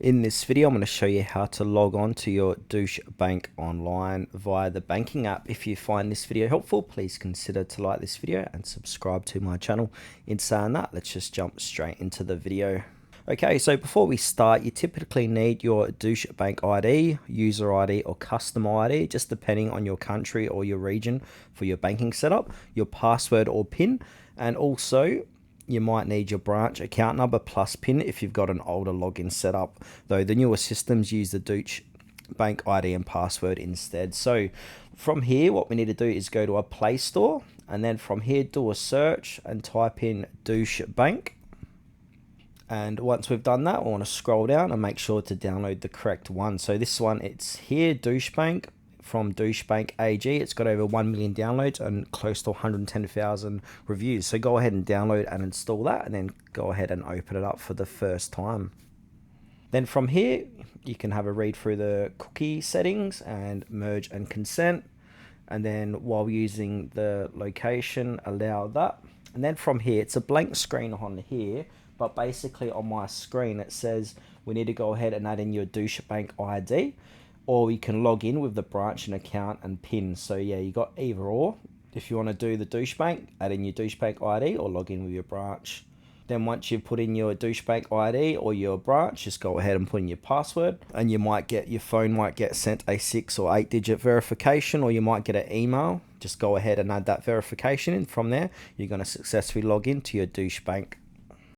In this video, I'm going to show you how to log on to your Deutsche Bank online via the banking app. If you find this video helpful, please consider to like this video and subscribe to my channel. In saying that, let's just jump straight into the video. Okay, so before we start, you typically need your Deutsche Bank ID, user ID or customer ID, just depending on your country or your region for your banking setup, your password or PIN, and also you might need your branch account number plus PIN if you've got an older login setup, though the newer systems use the Deutsche Bank ID and password instead. So from here, what we need to do is go to a Play Store, and then from here do a search and type in Deutsche Bank. And once we've done that, we want to scroll down and make sure to download the correct one. So this one, it's here, Deutsche Bank, from Deutsche Bank AG. It's got over 1 million downloads and close to 110,000 reviews. So go ahead and download and install that, and then go ahead and open it up for the first time. Then from here, you can have a read through the cookie settings and merge and consent. And then while using the location, allow that. And then from here, it's a blank screen on here, but basically on my screen, it says we need to go ahead and add in your Deutsche Bank ID, or you can log in with the branch and account and PIN. So yeah, you got either or. If you want to do the Deutsche Bank, add in your Deutsche Bank ID or log in with your branch. Then once you've put in your Deutsche Bank ID or your branch, just go ahead and put in your password, and your phone might get sent a 6 or 8 digit verification, or you might get an email. Just go ahead and add that verification in. From there, you're going to successfully log into your Deutsche Bank.